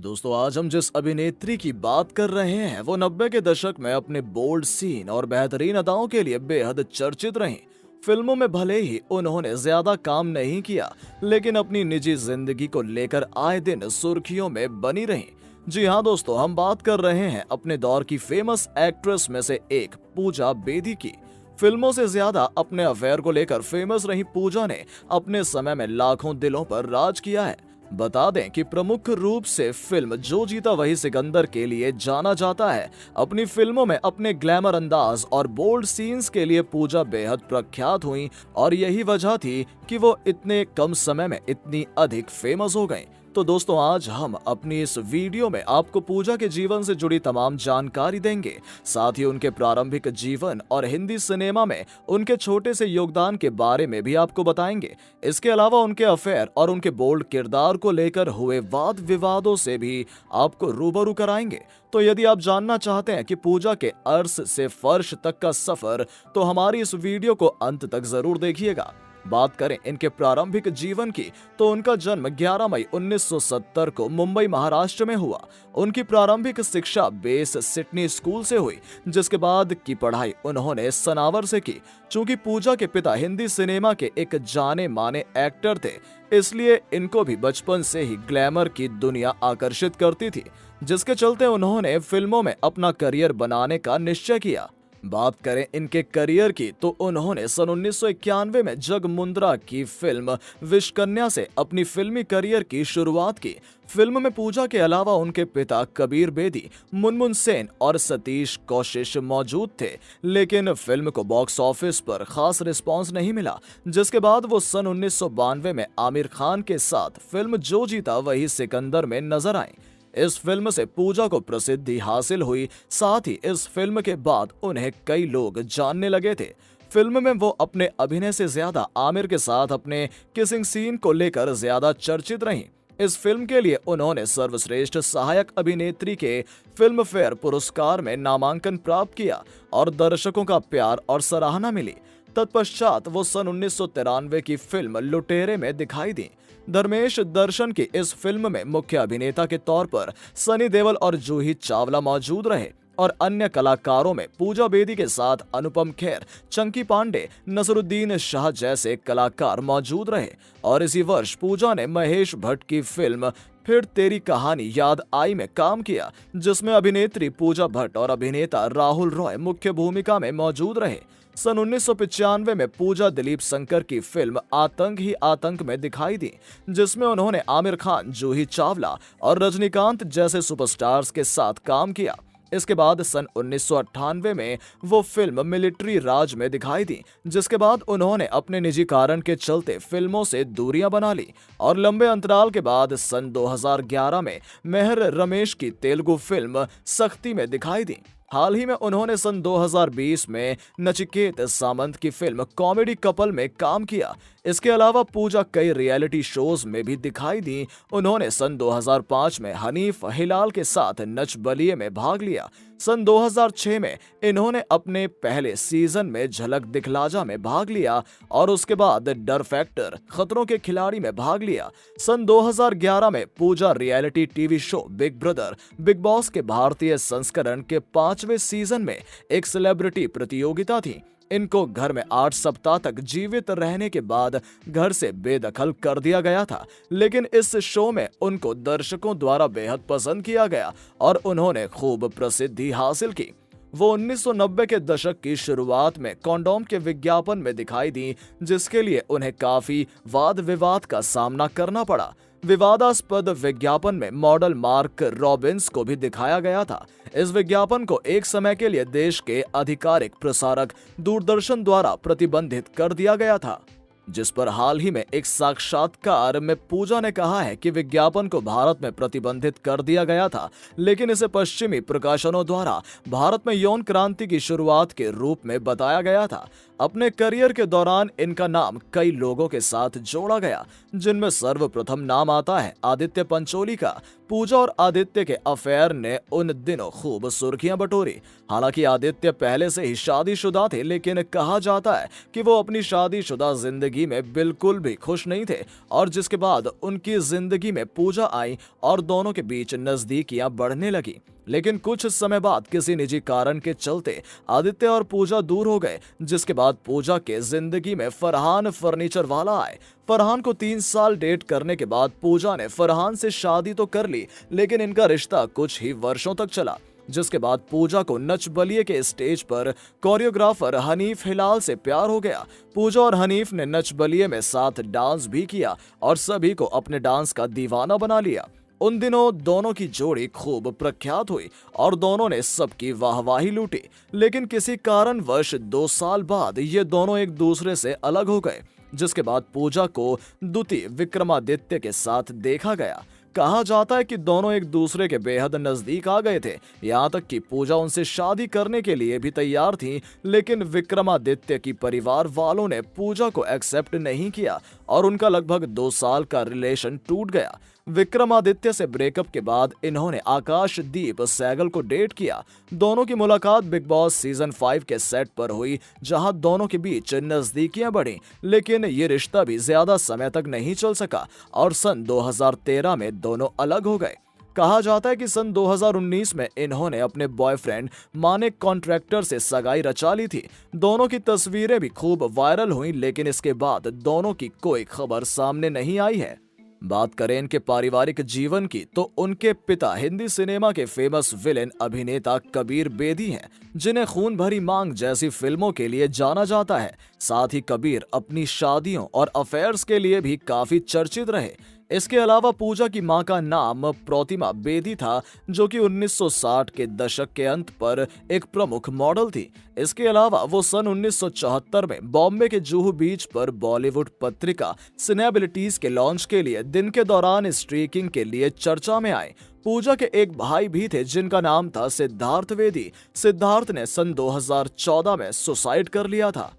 दोस्तों आज हम जिस अभिनेत्री की बात कर रहे हैं वो 90 के दशक में अपने बोल्ड सीन और बेहतरीन अदाओं के लिए बेहद चर्चित रहीं। फिल्मों में भले ही उन्होंने ज्यादा काम नहीं किया, लेकिन अपनी निजी जिंदगी को लेकर आए दिन सुर्खियों में बनी रहीं। जी हाँ दोस्तों, हम बात कर रहे हैं अपने दौर की फेमस एक्ट्रेस में से एक पूजा बेदी की। फिल्मों से ज्यादा अपने अफेयर को लेकर फेमस रही पूजा ने अपने समय में लाखों दिलों पर राज किया है। बता दें कि प्रमुख रूप से फिल्म जो जीता वही सिकंदर के लिए जाना जाता है। अपनी फिल्मों में अपने ग्लैमर अंदाज और बोल्ड सीन्स के लिए पूजा बेहद प्रख्यात हुई और यही वजह थी कि वो इतने कम समय में इतनी अधिक फेमस हो गईं। तो दोस्तों आज हम अपनी इस वीडियो में आपको पूजा के जीवन से जुड़ी तमाम जानकारी देंगे, साथ ही उनके प्रारंभिक जीवन और हिंदी सिनेमा में उनके छोटे से योगदान के बारे में भी आपको बताएंगे। इसके अलावा उनके अफेयर और उनके बोल्ड किरदार को लेकर हुए वाद विवादों से भी आपको रूबरू कराएंगे। तो यदि आप जानना चाहते हैं कि पूजा के अर्श से फर्श तक का सफर, तो हमारी इस वीडियो को अंत तक जरूर देखिएगा। बात करें इनके प्रारंभिक जीवन की, तो उनका जन्म 11 मई 1970 को मुंबई महाराष्ट्र में हुआ। उनकी प्रारंभिक शिक्षा बेस सिडनी स्कूल से हुई, जिसके बाद की पढ़ाई उन्होंने सनावर से की। चूंकि पूजा के पिता हिंदी सिनेमा के एक जाने माने एक्टर थे, इसलिए इनको भी बचपन से ही ग्लैमर की दुनिया आकर्षित करती थी, जिसके चलते उन्होंने फिल्मों में अपना करियर बनाने का निश्चय किया। बात करें इनके करियर की, तो उन्होंने सन 1991 में जगमुंद्रा की फिल्म विषकन्या से अपनी फिल्मी करियर की शुरुआत की। फिल्म में पूजा के अलावा उनके पिता कबीर बेदी, मुनमुन सेन और सतीश कौशिक मौजूद थे, लेकिन फिल्म को बॉक्स ऑफिस पर खास रिस्पांस नहीं मिला, जिसके बाद वो सन 1992 में आमिर खान के साथ फिल्म जो जीता वही सिकंदर में नजर आए। इस फिल्म से पूजा को प्रसिद्धि हासिल हुई, साथ ही इस फिल्म के बाद उन्हें कई लोग जानने लगे थे। फिल्म में वो अपने अभिनय से ज्यादा आमिर के साथ अपने किसिंग सीन को लेकर ज्यादा चर्चित रहीं। इस फिल्म के लिए उन्होंने सर्वश्रेष्ठ सहायक अभिनेत्री के फिल्म फेयर पुरस्कार में नामांकन प्राप्त किया और दर्शकों का प्यार और सराहना मिली। तत्पश्चात वो सन 1993 की फिल्म लुटेरे में दिखाई दी। धर्मेश दर्शन की इस फिल्म में मुख्य अभिनेता के तौर पर सनी देओल और जूही चावला मौजूद रहे और अन्य कलाकारों में पूजा बेदी के साथ अनुपम खेर, चंकी पांडे, नसरुद्दीन शाह जैसे कलाकार मौजूद रहे। और इसी वर्ष पूजा ने महेश भट्ट की फिल्म फिर तेरी कहानी याद आई में काम किया, जिसमें अभिनेत्री पूजा भट्ट और अभिनेता राहुल रॉय मुख्य भूमिका में मौजूद रहे। सन 1995 में पूजा दिलीप शंकर की फिल्म आतंक ही आतंक में दिखाई दी, जिसमें उन्होंने आमिर खान, जूही चावला और रजनीकांत जैसे सुपरस्टार्स के साथ काम किया। इसके बाद सन 1998 में वो फिल्म मिलिट्री राज में दिखाई दी, जिसके बाद उन्होंने अपने निजी कारण के चलते फिल्मों से दूरियां बना ली और लंबे अंतराल के बाद सन 2011 में मेहर रमेश की तेलुगु फिल्म सख्ती में दिखाई दी। हाल ही में उन्होंने सन 2020 में नचिकेत सामंत की फिल्म कॉमेडी कपल में काम किया। इसके अलावा पूजा कई रियलिटी शोज में भी दिखाई दी। उन्होंने सन 2005 में हनीफ हिलाल के साथ नच बलिए में भाग लिया। सन 2006 में इन्होंने अपने पहले सीजन में झलक दिखलाजा में भाग लिया और उसके बाद डर फैक्टर, खतरों के खिलाड़ी में भाग लिया। सन 2011 में Pooja reality TV show big brother Bigg Boss के भारतीय संस्करण के 5वें सीजन में एक सेलिब्रिटी प्रतियोगिता थी। इनको घर में 8 सप्ताह तक जीवित रहने के बाद घर से बेदखल कर दिया गया था, लेकिन इस शो में उनको दर्शकों द्वारा बेहद पसंद किया गया और उन्होंने खूब प्रसिद्धि हासिल की। वो 1990 के दशक की शुरुआत में कॉन्डोम के विज्ञापन में दिखाई दी, जिसके लिए उन्हें काफी वाद विवाद का सामना करना पड़ा। विवादास्पद विज्ञापन में मॉडल मार्क रॉबिन्स को भी दिखाया गया था। इस विज्ञापन को एक समय के लिए देश के आधिकारिक प्रसारक दूरदर्शन द्वारा प्रतिबंधित कर दिया गया था, जिस पर हाल ही में एक साक्षात्कार में पूजा ने कहा है कि विज्ञापन को भारत में प्रतिबंधित कर दिया गया था, लेकिन इसे पश्चिमी प्रकाशनों द्वारा भारत में यौन क्रांति की शुरुआत के रूप में बताया गया था। अपने करियर के दौरान इनका नाम कई लोगों के साथ जोड़ा गया, जिनमें सर्वप्रथम नाम आता है आदित्य पंचोली का। पूजा और आदित्य के अफेयर ने उन दिनों खूब सुर्खियां बटोरी। हालांकि आदित्य पहले से ही शादीशुदा थे, लेकिन कहा जाता है कि वो अपनी शादीशुदा जिंदगी में बिल्कुल भी खुश नहीं थे, और जिसके बाद उनकी जिंदगी में पूजा आई और दोनों के बीच नजदीकियां बढ़ने लगी। लेकिन कुछ समय बाद किसी निजी कारण के चलते आदित्य और पूजा दूर हो गए, जिसके बाद पूजा के जिंदगी में फरहान फर्नीचर वाला आए। फरहान को 3 साल डेट करने के बाद पूजा ने फरहान से शादी तो कर ली, लेकिन इनका रिश्ता कुछ ही वर्षों तक चला, जिसके बाद पूजा को नच बलिए के स्टेज पर कोरियोग्राफर हनीफ हिलाल से प्यार हो गया। पूजा और हनीफ ने नच बलिए में साथ डांस भी किया और सभी को अपने डांस का दीवाना बना लिया। उन दिनों दोनों की जोड़ी खूब प्रख्यात हुई और दोनों ने सबकी वाहवाही लूटी। लेकिन किसी कारणवश 2 साल बाद ये दोनों एक दूसरे से अलग हो गए, जिसके बाद पूजा को द्वितीय विक्रमादित्य के साथ देखा गया। कहा जाता है कि दोनों एक दूसरे के बेहद नजदीक आ गए थे, यहाँ तक कि पूजा उनसे शादी करने के लिए भी तैयार थी, लेकिन विक्रमादित्य की परिवार वालों ने पूजा को एक्सेप्ट नहीं किया और उनका लगभग 2 साल का रिलेशन टूट गया। विक्रमादित्य से ब्रेकअप के बाद इन्होंने आकाशदीप सहगल को डेट किया। दोनों की मुलाकात बिग बॉस सीजन 5 के सेट पर हुई, जहां दोनों के बीच नजदीकियां बढ़ी, लेकिन ये रिश्ता भी ज्यादा समय तक नहीं चल सका और सन 2013 में दोनों अलग हो गए। कहा जाता है कि सन 2019 में इन्होंने अपने बॉयफ्रेंड मानिक कॉन्ट्रैक्टर से सगाई रचा ली थी। दोनों की तस्वीरें भी खूब वायरल हुई, लेकिन इसके बाद दोनों की कोई खबर सामने नहीं आई है। बात करें इनके पारिवारिक जीवन की, तो उनके पिता हिंदी सिनेमा के फेमस विलेन अभिनेता कबीर बेदी हैं, जिन्हें खून भरी मांग जैसी फिल्मों के लिए जाना जाता है। साथ ही कबीर अपनी शादियों और अफेयर्स के लिए भी काफी चर्चित रहे। इसके अलावा पूजा की मां का नाम प्रतिमा बेदी था, जो कि 1960 के दशक के अंत पर एक प्रमुख मॉडल थी। इसके अलावा वो सन 1974 में बॉम्बे के जुहू बीच पर बॉलीवुड पत्रिका सिनेबिलिटीज के लॉन्च के लिए दिन के दौरान स्ट्रीकिंग के लिए चर्चा में आए। पूजा के एक भाई भी थे, जिनका नाम था सिद्धार्थ बेदी। सिद्धार्थ ने सन 2014 में सुसाइड कर लिया था।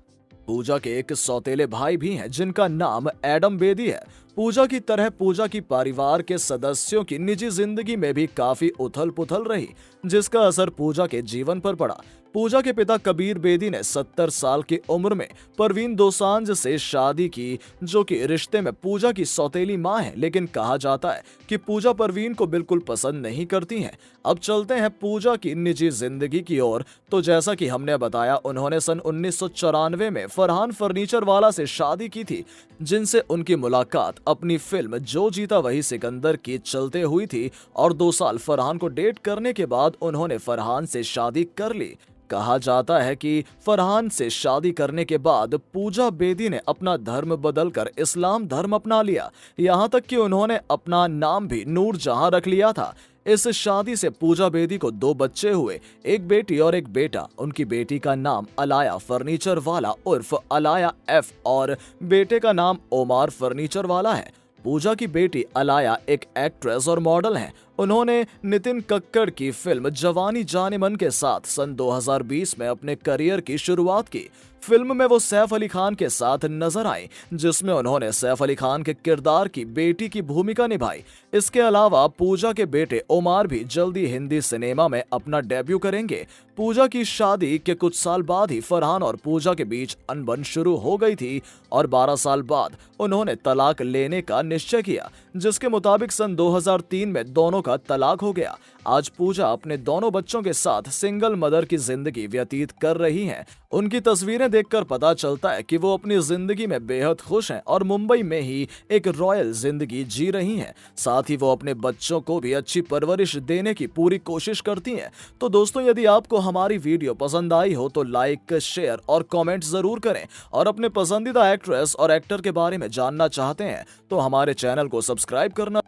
पूजा के एक सौतेले भाई भी हैं, जिनका नाम एडम बेदी है। पूजा की तरह पूजा की परिवार के सदस्यों की निजी जिंदगी में भी काफी उथल पुथल रही, जिसका असर पूजा के जीवन पर पड़ा। पूजा के पिता कबीर बेदी ने 70 साल की उम्र में परवीन दोसांझ से शादी की, जो कि रिश्ते में पूजा की सौतेली मां है, लेकिन कहा जाता है कि पूजा परवीन को बिल्कुल पसंद नहीं करती हैं। अब चलते हैं पूजा की निजी जिंदगी की ओर। तो जैसा कि हमने बताया, उन्होंने सन 1994 में फरहान फर्नीचर वाला से शादी की थी, जिनसे उनकी मुलाकात अपनी फिल्म जो जीता वही सिकंदर की चलते हुई थी, और 2 साल फरहान को डेट करने के बाद उन्होंने फरहान से शादी कर ली। कहा जाता है कि फरहान से शादी करने के बाद पूजा बेदी ने अपना धर्म बदलकर इस्लाम धर्म अपना लिया। यहाँ तक कि उन्होंने अपना नाम भी नूरजहां रख लिया था। इस शादी से पूजा बेदी को 2 बच्चे हुए, एक बेटी और एक बेटा। उनकी बेटी का नाम अलाया फर्नीचर वाला उर्फ अलाया एफ और बेटे का नाम ओमार फर्नीचर वाला है। पूजा की बेटी अलाया एक एक्ट्रेस और मॉडल हैं। उन्होंने नितिन कक्कड़ की फिल्म जवानी जाने मन के साथ सन 2020 में अपने करियर की शुरुआत की। फिल्म में वो सैफ अली खान के साथ नजर आई, जिसमें उन्होंने सैफ अली खान के किरदार की बेटी की भूमिका निभाई। इसके अलावा पूजा के बेटे ओमार भी जल्दी हिंदी सिनेमा में अपना डेब्यू करेंगे। पूजा की शादी के कुछ साल बाद ही फरहान और पूजा के बीच अनबन शुरू हो गई थी और 12 साल बाद उन्होंने तलाक लेने का निश्चय किया, जिसके मुताबिक सन 2003 में दोनों का तलाक हो गया। आज पूजा अपने दोनों बच्चों के साथ सिंगल मदर की जिंदगी व्यतीत कर रही हैं। उनकी तस्वीरें देखकर पता चलता है कि वो अपनी जिंदगी में बेहद खुश हैं और मुंबई में ही एक रॉयल जिंदगी जी रही हैं। साथ ही वो अपने बच्चों को भी अच्छी परवरिश देने की पूरी कोशिश करती हैं। तो दोस्तों, यदि आपको हमारी वीडियो पसंद आई हो तो लाइक, शेयर और कमेंट जरूर करें, और अपने पसंदीदा एक्ट्रेस और एक्टर के बारे में जानना चाहते हैं तो हमारे चैनल को सब्सक्राइब करना